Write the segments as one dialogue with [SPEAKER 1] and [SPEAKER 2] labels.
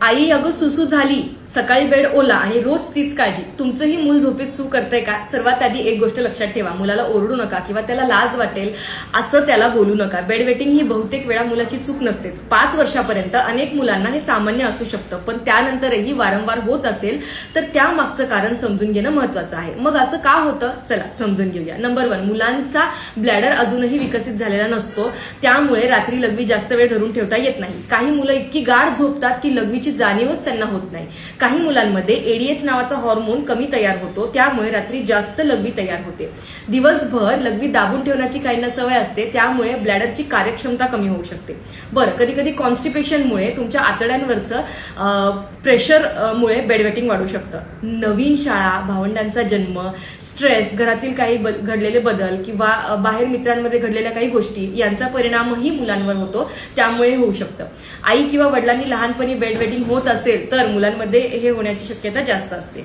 [SPEAKER 1] आई अगं सुसू झाली, सकाळी बेड ओला आणि रोज तीच काळजी. तुमचंही मूल झोपेत सू करतंय का? सर्वात आधी एक गोष्ट लक्षात ठेवा, मुलाला ओरडू नका किंवा त्याला लाज वाटेल असं त्याला बोलू नका. बेड वेटिंग ही बहुतेक वेळा मुलाची चूक नसतेच. 5 वर्षापर्यंत अनेक मुलांना हे सामान्य असू शकतं, पण त्यानंतरही वारंवार होत असेल तर त्यामागचं कारण समजून घेणं महत्वाचं आहे. मग असं का होतं? चला समजून घेऊया. नंबर 1, मुलांचा ब्लॅडर अजूनही विकसित झालेला नसतो, त्यामुळे रात्री लघवी जास्त वेळ धरून ठेवता येत नाही. काही मुलं इतकी गाढ झोपतात की लघवीची जाणीवच त्यांना होत नाही. काही मुलांमध्ये एडीएच नावाचा हॉर्मोन कमी तयार होतो, त्यामुळे रात्री जास्त लघवी तयार होते. दिवसभर लघवी दाबून ठेवण्याची काहींना सवय असते, त्यामुळे ब्लॅडरची कार्यक्षमता कमी होऊ शकते. बरं, कधी कधी कॉन्स्टिपेशनमुळे तुमच्या आतड्यांवरचं प्रेशरमुळे बेडवेटिंग वाढू शकतं. नवीन शाळा, भावंडांचा जन्म, स्ट्रेस, घरातील काही घडलेले बदल किंवा बाहेर मित्रांमध्ये घडलेल्या काही गोष्टी यांचा परिणामही मुलांवर होतो, त्यामुळे होऊ शकतं. आई किंवा वडिलांनी लहानपणी बेडवेटिंग होत असेल तर मुलांमध्ये हे होण्याची शक्यता जास्त असते.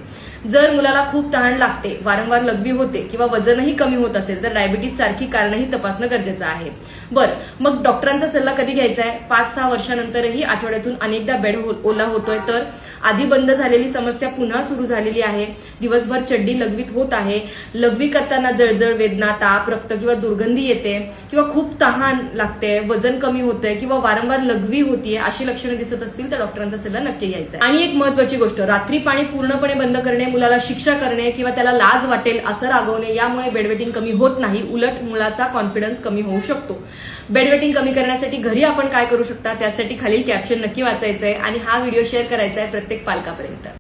[SPEAKER 1] जर मुलाला खूप तहान लागते, वारंवार लघवी होते किंवा वजनही कमी होत असेल तर डायबिटीज सारखी कारणंही तपासणं गरजेचं आहे. बरं, मग डॉक्टरांचा सल्ला कधी घ्यायचा आहे? 5-6 वर्षानंतरही आठवड्यातून अनेकदा बेड ओला होतोय तर, आधी बंद झालेली समस्या पुन्हा सुरू झालेली आहे, दिवसभर चड्डी लघवीत होत आहे, लघवी करताना जळजळ, वेदना, ताप, रक्त किंवा दुर्गंधी येते किंवा खूप तहान लागते, वजन कमी होतंय किंवा वारंवार लघवी होतीये, अशी लक्षणं दिसत असतील तर डॉक्टरांचा सल्ला नक्की घ्यायचा. आणि एक महत्वाची गोष्ट, रात्री पाणी पूर्णपणे बंद करणे, मुलाला शिक्षा करणे किंवा त्याला लाज वाटेल असं रागवणे यामुळे बेडवेटिंग कमी होत नाही, उलट मुलाचा कॉन्फिडन्स कमी होऊ शकतो. बेडवेटिंग कमी करण्यासाठी घरी आपण काय करू शकता त्यासाठी खालील कॅप्शन नक्की वाचायचंय आणि हा व्हिडिओ शेअर करायचा आहे प्रत्येक पालकापर्यंत.